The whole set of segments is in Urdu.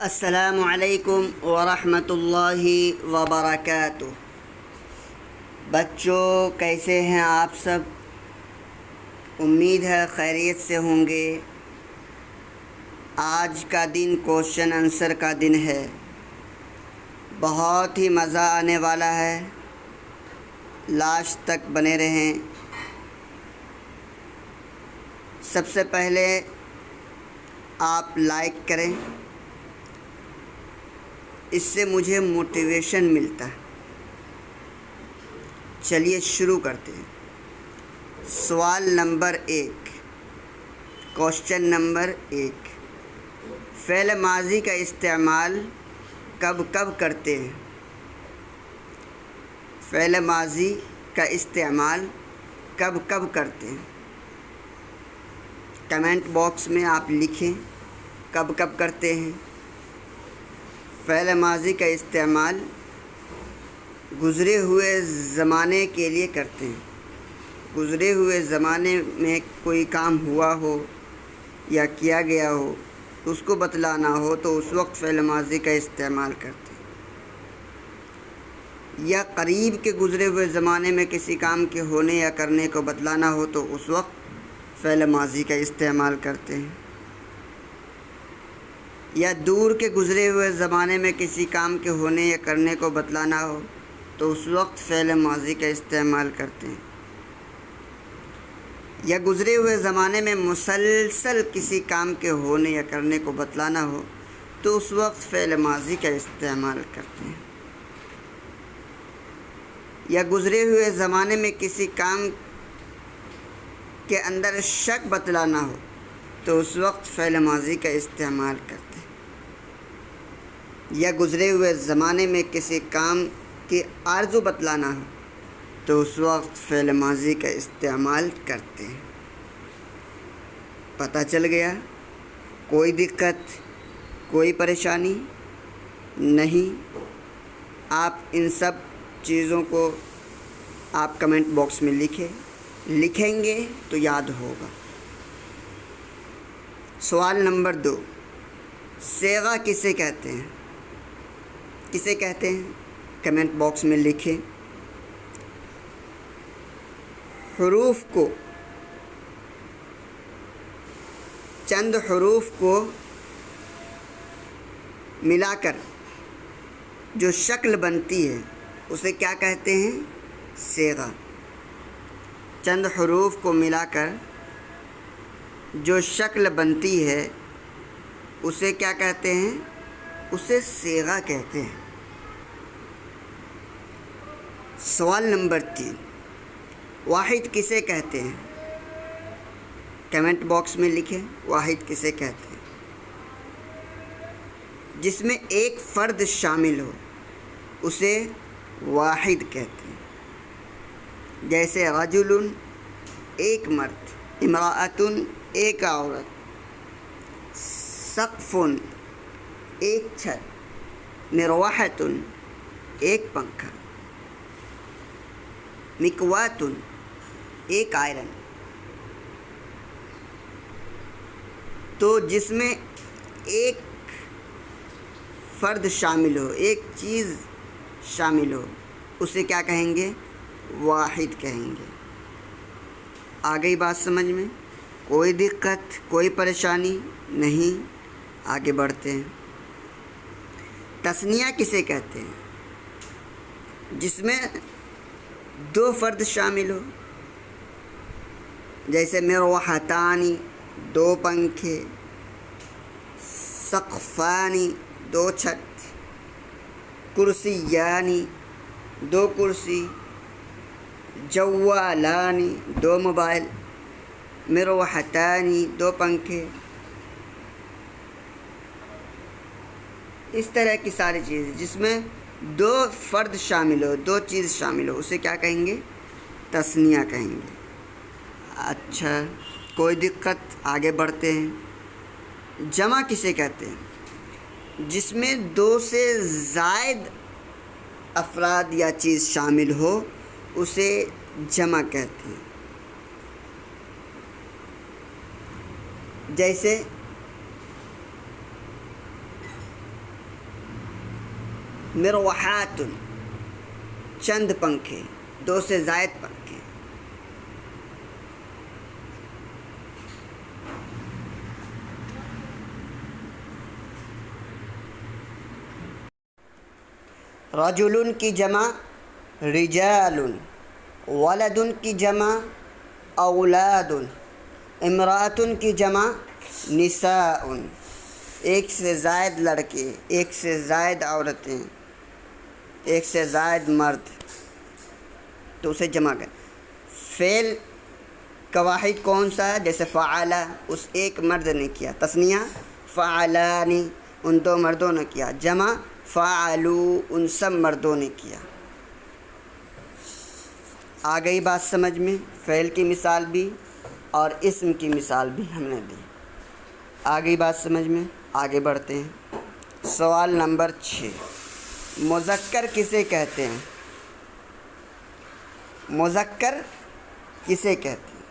السلام علیکم ورحمۃ اللہ وبرکاتہ۔ بچوں، کیسے ہیں آپ سب؟ امید ہے خیریت سے ہوں گے۔ آج کا دن کوشچن آنسر کا دن ہے، بہت ہی مزہ آنے والا ہے، لاسٹ تک بنے رہیں۔ سب سے پہلے آپ لائک کریں، اس سے مجھے موٹیویشن ملتا ہے۔ چلیے شروع کرتے ہیں۔ سوال نمبر 1، کوشچن نمبر 1، فعل ماضی کا استعمال کب کب کرتے ہیں؟ فعل ماضی کا استعمال کب کب کرتے ہیں؟ کمنٹ باکس میں آپ لکھیں کب کب کرتے ہیں۔ فعل ماضی کا استعمال گزرے ہوئے زمانے کے لیے کرتے ہیں۔ گزرے ہوئے زمانے میں کوئی کام ہوا ہو یا کیا گیا ہو، اس کو بتلانا ہو تو اس وقت فعل ماضی کا استعمال کرتے ہیں۔ یا قریب کے گزرے ہوئے زمانے میں کسی کام کے ہونے یا کرنے کو بتلانا ہو تو اس وقت فعل ماضی کا استعمال کرتے ہیں۔ یا دور کے گزرے ہوئے زمانے میں کسی کام کے ہونے یا کرنے کو بتلانا ہو تو اس وقت فعل ماضی کا استعمال کرتے ہیں۔ یا گزرے ہوئے زمانے میں مسلسل کسی کام کے ہونے یا کرنے کو بتلانا ہو تو اس وقت فعل ماضی کا استعمال کرتے ہیں۔ یا گزرے ہوئے زمانے میں کسی کام کے اندر شک بتلانا ہو تو اس وقت فعل ماضی کا استعمال کرتے ہیں۔ یا گزرے ہوئے زمانے میں کسی کام کی آرزو بتلانا ہو تو اس وقت فعل ماضی کا استعمال کرتے ہیں۔ پتہ چل گیا؟ کوئی دقت، کوئی پریشانی نہیں؟ آپ ان سب چیزوں کو آپ کمنٹ باکس میں لکھیں گے تو یاد ہوگا۔ سوال نمبر 2، صیغہ کسے کہتے ہیں؟ کسے کہتے ہیں؟ کمنٹ باکس میں لکھیں۔ حروف کو، چند حروف کو ملا کر جو شکل بنتی ہے اسے کیا کہتے ہیں؟ صیغہ۔ چند حروف کو ملا کر جو شکل بنتی ہے اسے کیا کہتے ہیں؟ اسے صیغہ کہتے ہیں۔ سوال نمبر 3، واحد کسے کہتے ہیں؟ کمنٹ باکس میں لکھیں، واحد کسے کہتے ہیں؟ جس میں ایک فرد شامل ہو اسے واحد کہتے ہیں۔ جیسے رجل، ایک مرد، امرأۃ، ایک عورت، سقف، ایک چھت، مروحۃ، ایک پنکھا، مکواۃ، ایک آئرن۔ تو جس میں ایک فرد شامل ہو، ایک چیز شامل ہو، اسے کیا کہیں گے؟ واحد کہیں گے۔ آ گئی بات سمجھ میں؟ کوئی دقت، کوئی پریشانی نہیں؟ آگے بڑھتے ہیں۔ تثنیہ کسے کہتے ہیں؟ جس میں 2 فرد شامل ہو، جیسے مروحتان، 2 پنکھے، سقفان، 2 چھت، کرسیان، 2 کرسی، جوالان، 2 موبائل، مروحتان، 2 پنکھے۔ اس طرح کی ساری چیزیں جس میں 2 فرد شامل ہو، 2 چیز شامل ہو، اسے کیا کہیں گے؟ تثنیہ کہیں گے۔ اچھا، کوئی دقت؟ آگے بڑھتے ہیں۔ جمع کسے کہتے ہیں؟ جس میں 2 سے زائد افراد یا چیز شامل ہو اسے جمع کہتے ہیں۔ جیسے مروحات چند پنکھے، دو سے زائد پنکھے۔ رجل کی جمع رجال، ولد کی جمع اولاد، امرأۃ کی جمع نساء۔ ایک سے زائد لڑکے، ایک سے زائد عورتیں، ایک سے زائد مرد، تو اسے جمع کریں۔ فعل کا واحد کون سا ہے؟ جیسے فعل، اس ایک مرد نے کیا۔ تثنیہ فعلانی، ان دو مردوں نے کیا۔ جمع فعلوا، ان سب مردوں نے کیا۔ آ گئی بات سمجھ میں؟ فعل کی مثال بھی اور اسم کی مثال بھی ہم نے دی۔ آ گئی بات سمجھ میں؟ آگے بڑھتے ہیں۔ سوال نمبر 6، مذکر کسے کہتے ہیں؟ مذکر کسے کہتے ہیں؟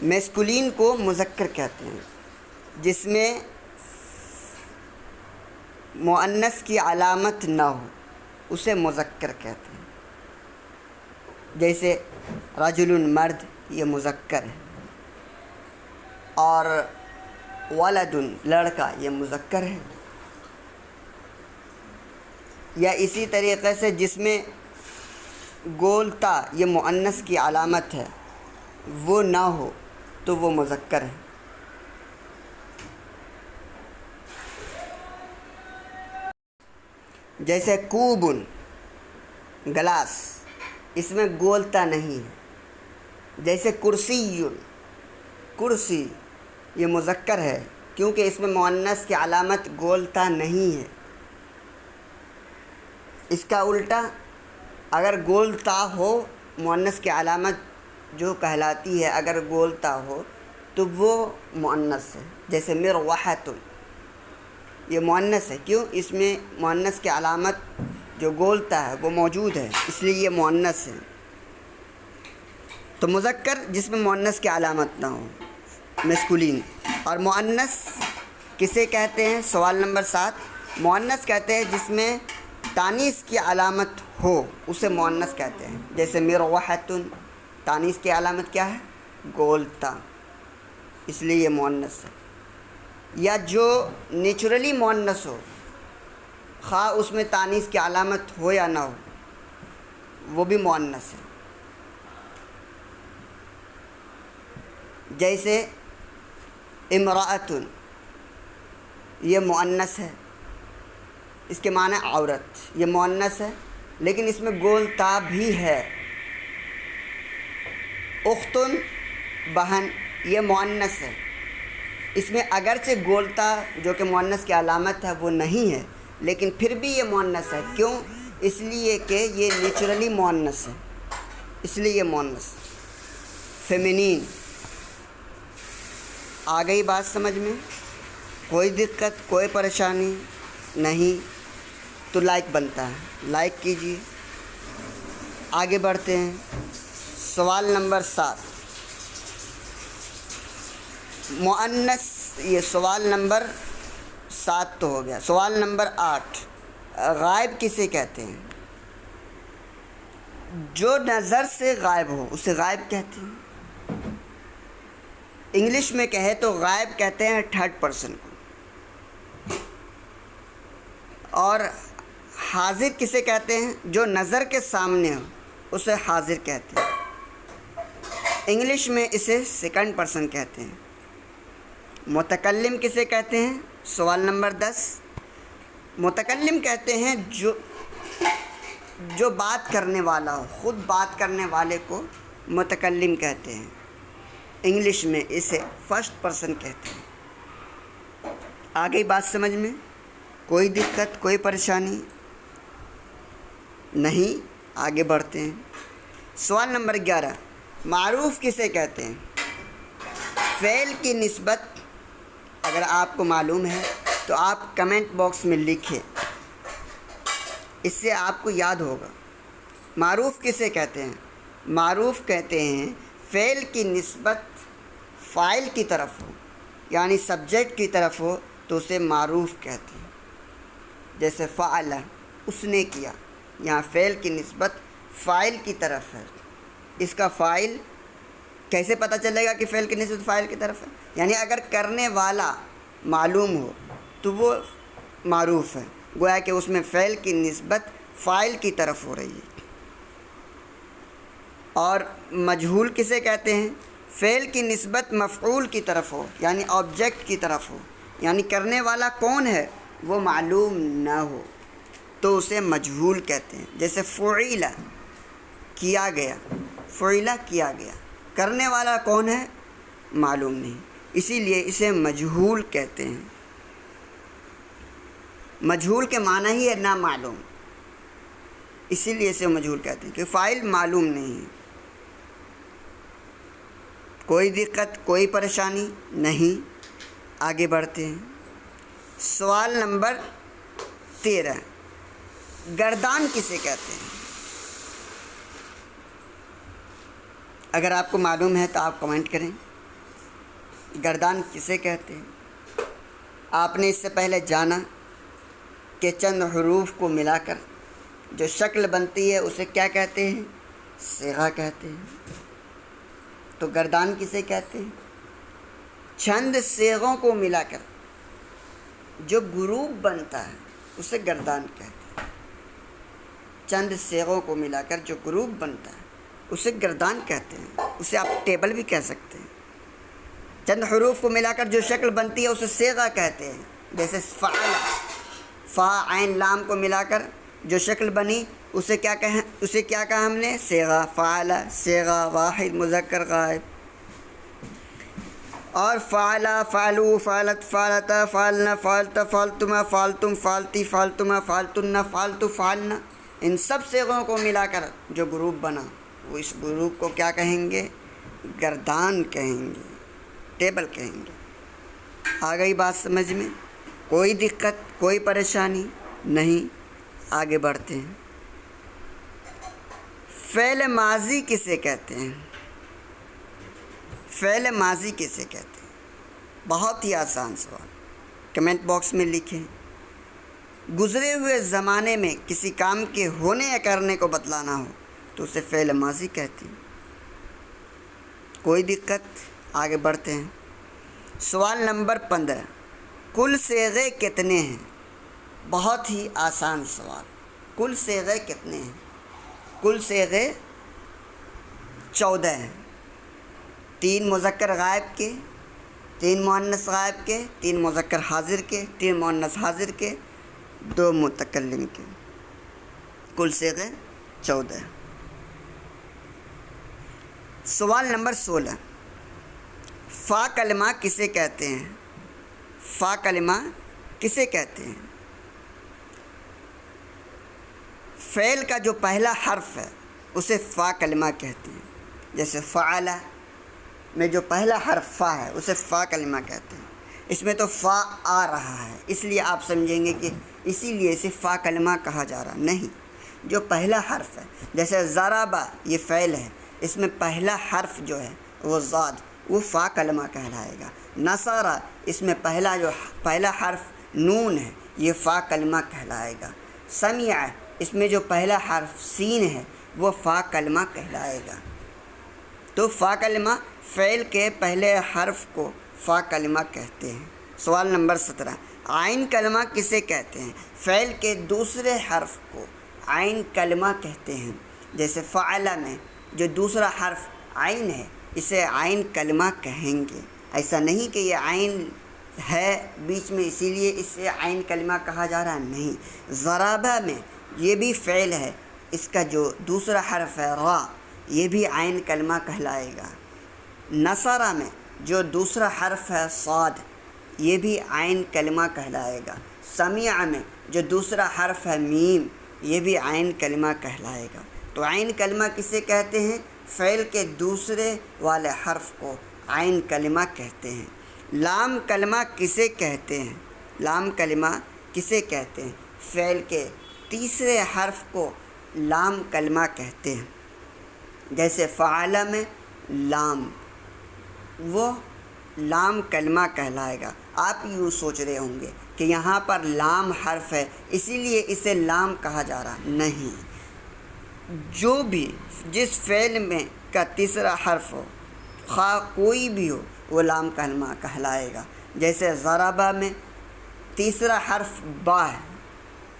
میسکولین کو مذکر کہتے ہیں جس میں مؤنث کی علامت نہ ہو، اسے مذکر کہتے ہیں۔ جیسے رجل مرد، یہ مذکر ہے، اور ولد لڑکا، یہ مذکر ہے۔ یا اسی طریقے سے جس میں گولتا یہ مؤنث کی علامت ہے وہ نہ ہو تو وہ مذکر ہے۔ جیسے کوبن گلاس، اس میں گولتا نہیں ہے۔ جیسے کرسی، کرسی یہ مذکر ہے کیونکہ اس میں مؤنث کی علامت گولتا نہیں ہے۔ اس کا الٹا، اگر گولتا ہو، مؤنث کی علامت جو کہلاتی ہے اگر گولتا ہو تو وہ مؤنث ہے۔ جیسے مروحۃ، یہ مؤنث ہے، کیوں؟ اس میں مؤنث کی علامت جو گولتا ہے وہ موجود ہے، اس لیے یہ مؤنث ہے۔ تو مذکر جس میں مؤنث کی علامت نہ ہو، میسکولین۔ اور مؤنث کسے کہتے ہیں؟ سوال نمبر 7، مؤنث کہتے ہیں جس میں تانیث کی علامت ہو، اسے مؤنث کہتے ہیں۔ جیسے مروحۃ، تانیث کی علامت کیا ہے؟ گولتا، اس لیے یہ مؤنث ہے۔ یا جو نیچرلی مؤنث ہو، خواہ اس میں تانیث کی علامت ہو یا نہ ہو، وہ بھی مؤنث ہے۔ جیسے امرأۃ، یہ مؤنث ہے، اس کے معنی عورت، یہ مؤنث ہے لیکن اس میں گولتا بھی ہے۔ اختن بہن، یہ مؤنث ہے، اس میں اگرچہ گولتا جو کہ مؤنث کی علامت ہے وہ نہیں ہے لیکن پھر بھی یہ مؤنث ہے۔ کیوں؟ اس لیے کہ یہ نیچرلی مؤنث ہے، اس لیے یہ مؤنث۔ فیمینین۔ آ گئی بات سمجھ میں؟ کوئی دقت، کوئی پریشانی نہیں تو لائک بنتا ہے، لائک کیجیے۔ آگے بڑھتے ہیں۔ سوال نمبر 7، مؤنث، یہ سوال نمبر 7 تو ہو گیا۔ سوال نمبر 8، غائب کسے کہتے ہیں؟ جو نظر سے غائب ہو اسے غائب کہتے ہیں۔ انگلش میں کہے تو غائب کہتے ہیں تھرڈ پرسن کو۔ اور حاضر کسے کہتے ہیں؟ جو نظر کے سامنے ہو اسے حاضر کہتے ہیں۔ انگلش میں اسے سیکنڈ پرسن کہتے ہیں۔ متکلم کسے کہتے ہیں؟ سوال نمبر 10، متکلم کہتے ہیں جو بات کرنے والا ہو، خود بات کرنے والے کو متکلم کہتے ہیں۔ انگلش میں اسے فرسٹ پرسن کہتے ہیں۔ آ گئی بات سمجھ میں؟ کوئی دقت، کوئی پریشانی نہیں؟ آگے بڑھتے ہیں۔ سوال نمبر 11، معروف کسے کہتے ہیں؟ فعل کی نسبت اگر آپ کو معلوم ہے تو آپ کمنٹ باکس میں لکھیں، اس سے آپ کو یاد ہوگا۔ معروف کسے کہتے ہیں؟ معروف کہتے ہیں فعل کی نسبت فاعل کی طرف ہو، یعنی سبجیکٹ کی طرف ہو تو اسے معروف کہتے ہیں۔ جیسے فعل اس نے کیا، یہاں فعل کی نسبت فاعل کی طرف ہے. اس کا فاعل کیسے پتہ چلے گا کہ فعل کی نسبت فاعل کی طرف ہے؟ یعنی اگر کرنے والا معلوم ہو تو وہ معروف ہے، گویا کہ اس میں فعل کی نسبت فاعل کی طرف ہو رہی ہے. اور مجہول کسے کہتے ہیں؟ فعل کی نسبت مفعول کی طرف ہو، یعنی آبجیکٹ کی طرف ہو، یعنی کرنے والا کون ہے وہ معلوم نہ ہو تو اسے مجہول کہتے ہیں. جیسے فعل کیا گیا، فعل کیا گیا، کرنے والا کون ہے معلوم نہیں، اسی لیے اسے مجہول کہتے ہیں. مجہول کے معنی ہی ہے نا معلوم، اسی لیے اسے مجہول کہتے ہیں کہ فاعل معلوم نہیں ہے. کوئی دقت، کوئی پریشانی نہیں، آگے بڑھتے ہیں. سوال نمبر 13، گردان کسے کہتے ہیں؟ اگر آپ کو معلوم ہے تو آپ کمنٹ کریں. گردان کسے کہتے ہیں؟ آپ نے اس سے پہلے جانا کہ چند حروف کو ملا کر جو شکل بنتی ہے اسے کیا کہتے ہیں؟ صیغہ کہتے ہیں. تو گردان کسے کہتے ہیں؟ چند صیغوں کو ملا کر جو گروپ بنتا ہے اسے گردان کہتے ہیں. چند صیغوں کو ملا کر جو گروپ بنتا ہے اسے گردان کہتے ہیں. اسے آپ ٹیبل بھی کہہ سکتے ہیں. چند حروف کو ملا کر جو شکل بنتی ہے اسے صیغہ کہتے ہیں. جیسے فعل، فا عین لام کو ملا کر جو شکل بنی اسے کیا کہا ہم نے؟ صیغہ. فعل صیغہ واحد مذکر غائب. اور فعل، فعلو، فعلت، فعلتا، فعلنا، فعلتا، فعلتما، فعلتم، فعلتی، فعلتما، فعلتن، فعلتو، فعلنا، ان سب صیغوں کو ملا کر جو گروپ بنا وہ اس گروپ کو کیا کہیں گے؟ گردان کہیں گے، ٹیبل کہیں گے. آ گئی بات سمجھ میں؟ کوئی دقت، کوئی پریشانی نہیں، آگے بڑھتے ہیں. فعل ماضی کسے کہتے ہیں؟ فعل ماضی کسے کہتے ہیں؟ بہت ہی آسان سوال، کمنٹ باکس میں لکھیں. گزرے ہوئے زمانے میں کسی کام کے ہونے یا کرنے کو بتلانا ہو تو اسے فعل ماضی کہتے ہیں. کوئی دقت؟ آگے بڑھتے ہیں. سوال نمبر 15، کل صیغے کتنے ہیں؟ بہت ہی آسان سوال. کل صیغے کتنے ہیں؟ کل صیغے 14 ہیں. 3 مذکر غائب کے، 3 مؤنث غائب کے، 3 مذکر حاضر کے، 3 مؤنث حاضر کے، 2 متکلم کے. کل صیغے 14. سوال نمبر 16، فا کلمہ کسے کہتے ہیں؟ فا کلمہ کسے کہتے ہیں؟ فعل کا جو پہلا حرف ہے اسے فا کلمہ کہتے ہیں. جیسے فعل میں جو پہلا حرف فا ہے اسے فا کلمہ کہتے ہیں. اس میں تو فا آ رہا ہے اس لیے آپ سمجھیں گے کہ اسی لیے اسے فا کلمہ کہا جا رہا. نہیں، جو پہلا حرف ہے، جیسے ضربہ یہ فعل ہے، اس میں پہلا حرف جو ہے وہ ضاد، وہ فا کلمہ کہلائے گا. نصارہ اس میں پہلا حرف نون ہے، یہ فا کلمہ کہلائے گا. سمع اس میں جو پہلا حرف سین ہے وہ فا کلمہ کہلائے گا. تو فا کلمہ فعل کے پہلے حرف کو فا کلمہ کہتے ہیں. سوال نمبر 17، عین کلمہ کسے کہتے ہیں؟ فعل کے دوسرے حرف کو عین کلمہ کہتے ہیں. جیسے فعل میں جو دوسرا حرف عین ہے اسے عین کلمہ کہیں گے. ایسا نہیں کہ یہ عین ہے بیچ میں اسی لیے اسے عین کلمہ کہا جا رہا ہے، نہیں. ضربہ میں یہ بھی فعل ہے، اس کا جو دوسرا حرف ہے را، یہ بھی عین کلمہ کہلائے گا. نصرہ میں جو دوسرا حرف ہے صاد، یہ بھی عین کلمہ کہلائے گا. سمیع میں جو دوسرا حرف ہے میم، یہ بھی عین کلمہ کہلائے گا. تو عین کلمہ کسے کہتے ہیں؟ فعل کے دوسرے والے حرف کو عین کلمہ کہتے ہیں. لام کلمہ کسے کہتے ہیں؟ لام کلمہ کسے کہتے ہیں؟ فعل کے تیسرے حرف کو لام کلمہ کہتے ہیں. جیسے فعل میں لام، وہ لام کلمہ کہلائے گا. آپ یوں سوچ رہے ہوں گے کہ یہاں پر لام حرف ہے اسی لیے اسے لام کہا جا رہا، نہیں، جو بھی جس فعل میں کا تیسرا حرف ہو، خواہ کوئی بھی ہو، وہ لام کلمہ کہلائے گا۔ جیسے ضربہ میں تیسرا حرف با ہے،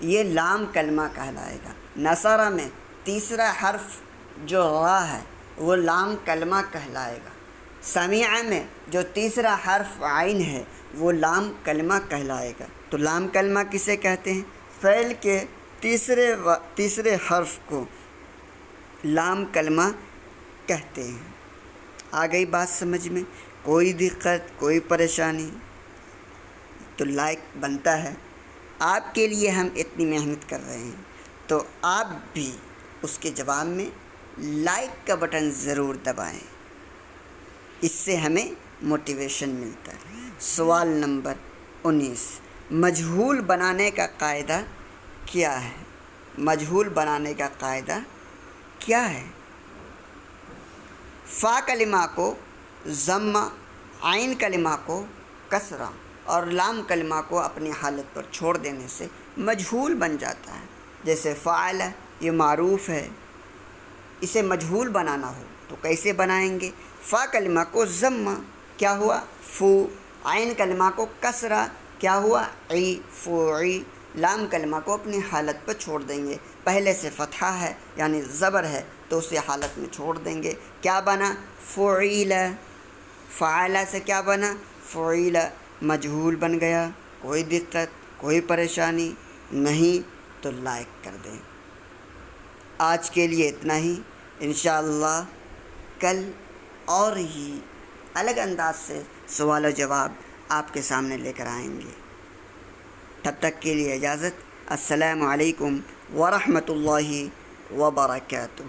یہ لام کلمہ کہلائے گا۔ نصرہ میں تیسرا حرف جو را ہے وہ لام کلمہ کہلائے گا۔ سمیع میں جو تیسرا حرف عین ہے وہ لام کلمہ کہلائے گا۔ تو لام کلمہ کسے کہتے ہیں؟ فعل کے تیسرے حرف کو لام کلمہ کہتے ہیں۔ آ گئی بات سمجھ میں؟ کوئی دقت، کوئی پریشانی تو لائک بنتا ہے، آپ کے لیے ہم اتنی محنت کر رہے ہیں تو آپ بھی اس کے جواب میں لائک کا بٹن ضرور دبائیں، اس سے ہمیں موٹیویشن ملتا ہے۔ سوال نمبر 19، مجہول بنانے کا قاعدہ کیا ہے؟ مجہول بنانے کا قاعدہ کیا ہے؟ فا کلمہ کو ضمہ، عین کلمہ کو کسرہ اور لام کلمہ کو اپنی حالت پر چھوڑ دینے سے مجہول بن جاتا ہے۔ جیسے فعل، یہ معروف ہے، اسے مجہول بنانا ہو تو کیسے بنائیں گے؟ فا کلمہ کو ضمہ، کیا ہوا؟ فو، عین کلمہ کو کسرہ، کیا ہوا؟ عی، فوعی، لام کلمہ کو اپنی حالت پر چھوڑ دیں گے، پہلے سے فتحہ ہے یعنی زبر ہے تو اسے حالت میں چھوڑ دیں گے، کیا بنا؟ فعیل۔ فعل سے کیا بنا؟ فعیل، مجہول بن گیا۔ کوئی دقت، کوئی پریشانی نہیں تو لائک کر دیں۔ آج کے لیے اتنا ہی، انشاءاللہ کل اور ہی الگ انداز سے سوال و جواب آپ کے سامنے لے کر آئیں گے۔ تب تک کے لیے اجازت۔ السلام علیکم ورحمۃ اللہ وبرکاتہ۔